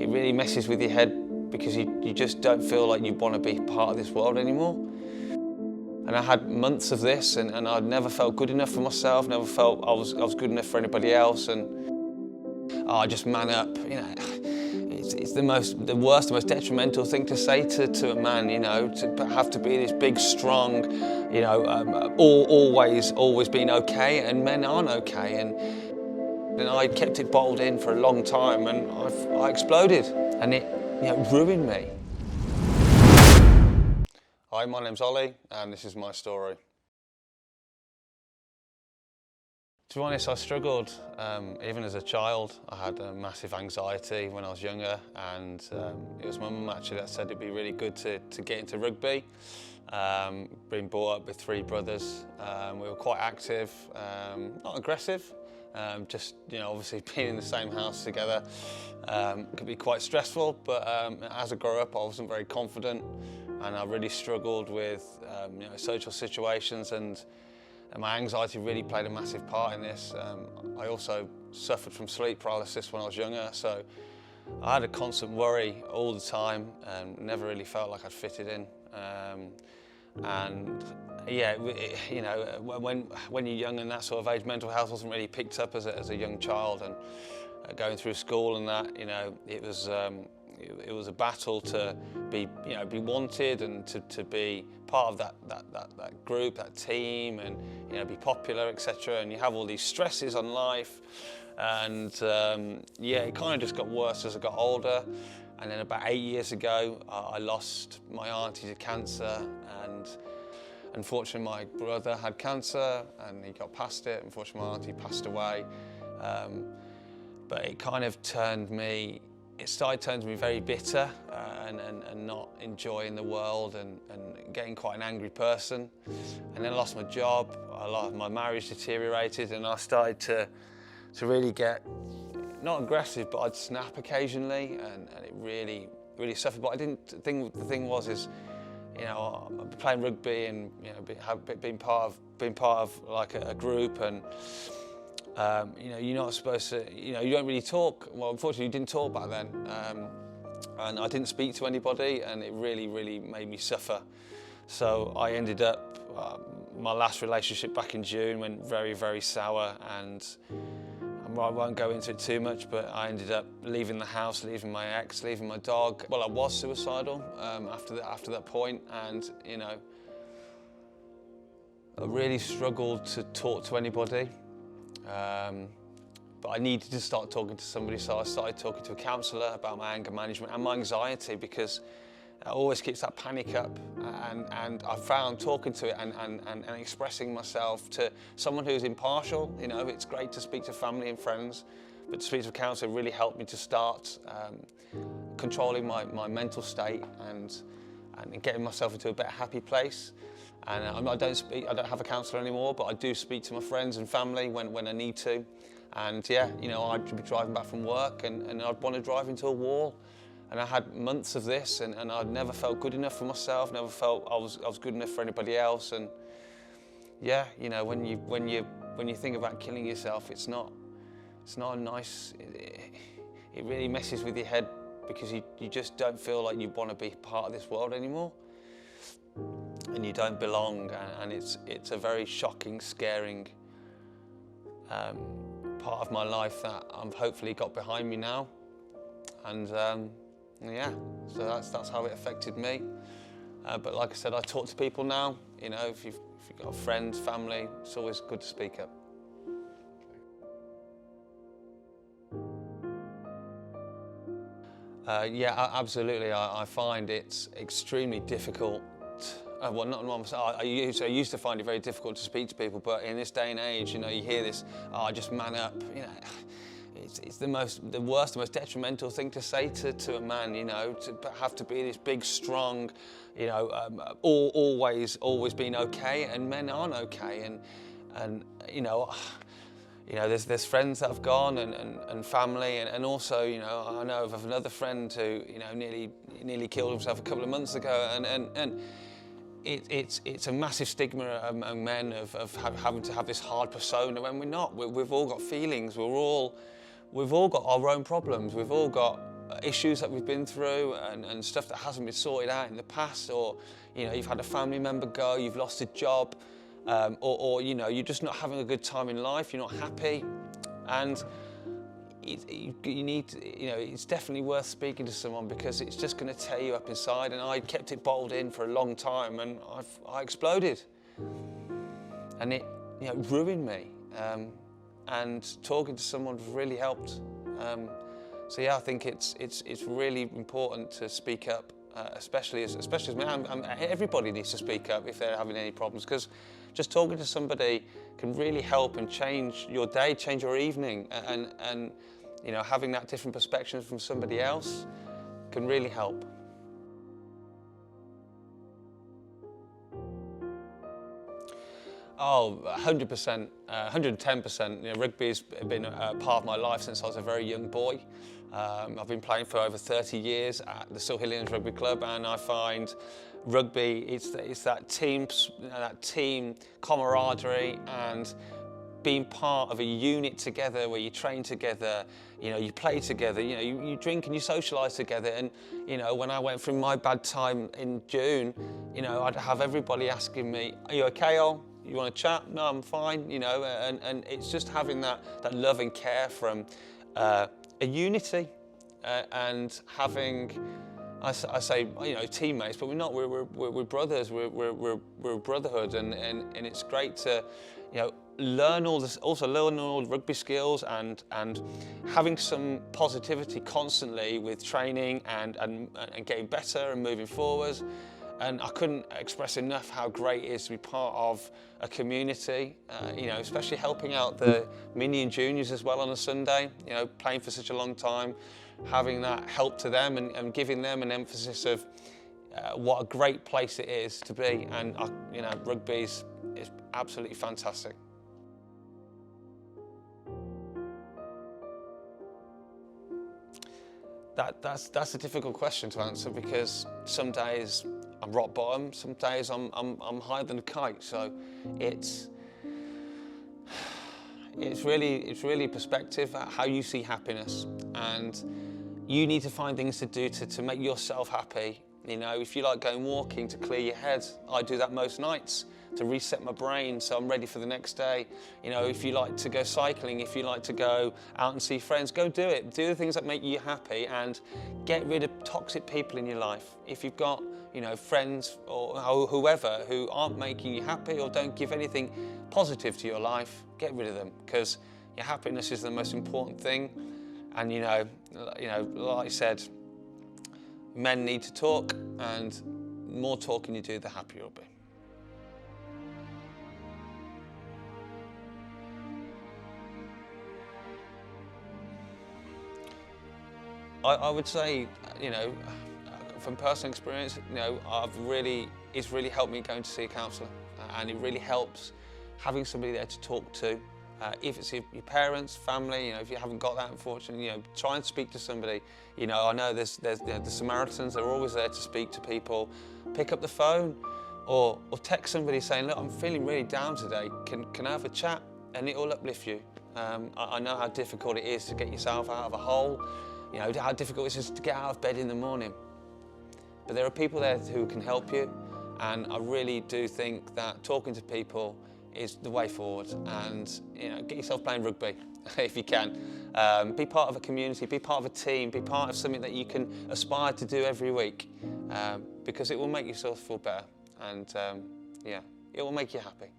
it really messes with your head because you just don't feel like you want to be part of this world anymore. And I had months of this, and I'd never felt good enough for myself, never felt I was good enough for anybody else, and I just man up, you know. It's the worst, the most detrimental thing to say to a man, you know, to have to be this big, strong, you know, always being okay, and men aren't okay. And I kept it bottled in for a long time, and I exploded, and it, you know, ruined me. Hi, my name's Ollie, and this is my story. To be honest, I struggled even as a child. I had massive anxiety when I was younger, and it was my mum actually that said it'd be really good to get into rugby. Being brought up with three brothers, we were quite active, not aggressive, just, you know, obviously being in the same house together could be quite stressful, but as I grew up I wasn't very confident, and I really struggled with you know, social situations, and my anxiety really played a massive part in this. I also suffered from sleep paralysis when I was younger, so I had a constant worry all the time and never really felt like I'd fitted in. And yeah, you know, when you're young and that sort of age, mental health wasn't really picked up as a young child, and going through school and that, you know, it was a battle to be, you know, be wanted and to be part of that group, that team, and, you know, be popular, etc. And you have all these stresses on life, and yeah, it kind of just got worse as I got older. And then about 8 years ago, I lost my auntie to cancer, and unfortunately my brother had cancer and he got past it. Unfortunately my auntie passed away, but it kind of turned me. It started turning me very bitter and not enjoying the world, and getting quite an angry person. And then I lost my job, my marriage deteriorated, and I started to really get, not aggressive, but I'd snap occasionally, and it really suffered. But I didn't think, the thing was, you know, playing rugby and, you know, being part of like a group, and you know, you're not supposed to, you know, you don't really talk. Well, unfortunately, you didn't talk back then, and I didn't speak to anybody, and it really made me suffer. So I ended up, my last relationship back in June went very sour, and I won't go into it too much, but I ended up leaving the house, leaving my ex, leaving my dog. Well, I was suicidal after that point, and, you know, I really struggled to talk to anybody. But I needed to start talking to somebody, so I started talking to a counsellor about my anger management and my anxiety, because it always keeps that panic up, and I found talking to it and expressing myself to someone who's impartial. You know, it's great to speak to family and friends, but to speak to a counsellor really helped me to start controlling my mental state and getting myself into a better, happy place. And I don't have a counsellor anymore, but I do speak to my friends and family when I need to. And yeah, you know, I'd be driving back from work, and I'd want to drive into a wall. And I had months of this, and I'd never felt good enough for myself, never felt I was good enough for anybody else. And yeah, you know, when you think about killing yourself, it's not a nice. It really messes with your head because you just don't feel like you want to be part of this world anymore, and you don't belong, and it's a very shocking, scaring part of my life that I've hopefully got behind me now. And yeah, so that's how it affected me. But like I said, I talk to people now. You know, if you've got friends, family, it's always good to speak up. Yeah, absolutely. I find it's extremely difficult. Well, not I used to find it very difficult to speak to people, but in this day and age, you know, you hear this, oh, just man up. You know, it's the worst, the most detrimental thing to say to a man. You know, to have to be this big, strong, you know, always being okay, and men aren't okay, and you know. You know, there's friends that have gone, and family, and also, you know, I know of another friend who, you know, nearly killed himself a couple of months ago, and it's a massive stigma among men of having to have this hard persona when we're not. We've all got feelings. We've all got our own problems. We've all got, issues that we've been through and stuff that hasn't been sorted out in the past, or you've had a family member go, you've lost a job, or you're just not having a good time in life, you're not happy, and you need it's definitely worth speaking to someone, because it's just going to tear you up inside. And I kept it bottled in for a long time, and I exploded, and it ruined me. And talking to someone really helped. So yeah, I think it's really important to speak up, especially as me. Everybody needs to speak up if they're having any problems, because just talking to somebody can really help and change your day, change your evening, and having that different perspective from somebody else can really help. Oh, 100%, 110%. Rugby's been a part of my life since I was a very young boy. I've been playing for over 30 years at the Silhillians Rugby Club, and I find rugby, it's that team camaraderie, and being part of a unit together where you train together, you play together, you drink and you socialise together. And when I went through my bad time in June, I'd have everybody asking me, "Are you okay, Ol? You want to chat?" "No, I'm fine." And it's just having that love and care from a unity, and having, I say, teammates, but we're not. We're brothers. We're a brotherhood, and it's great to, learn all this, also learn all the rugby skills, and having some positivity constantly with training and getting better and moving forwards. And I couldn't express enough how great it is to be part of a community, especially helping out the mini and juniors as well on a Sunday, playing for such a long time, having that help to them and giving them an emphasis of what a great place it is to be. And, rugby is absolutely fantastic. That's a difficult question to answer, because some days I'm rock bottom, some days I'm higher than a kite. So it's really perspective, how you see happiness, and you need to find things to do to make yourself happy. If you like going walking to clear your head, I do that most nights to reset my brain so I'm ready for the next day. If you like to go cycling, if you like to go out and see friends, go do it. Do the things that make you happy, and get rid of toxic people in your life. If you've got friends or whoever who aren't making you happy or don't give anything positive to your life, get rid of them, because your happiness is the most important thing. And like I said, men need to talk, and the more talking you do, the happier you'll be. I would say, from personal experience, it's really helped me going to see a counsellor, and it really helps having somebody there to talk to. If it's your parents, family, if you haven't got that, unfortunately, try and speak to somebody. I know there's the Samaritans, they're always there to speak to people. Pick up the phone, or text somebody saying, "Look, I'm feeling really down today. Can I have a chat?" And it'll uplift you. I know how difficult it is to get yourself out of a hole. How difficult it is to get out of bed in the morning. But there are people there who can help you, and I really do think that talking to people is the way forward. And get yourself playing rugby if you can. Be part of a community, be part of a team, be part of something that you can aspire to do every week, because it will make yourself feel better, and it will make you happy.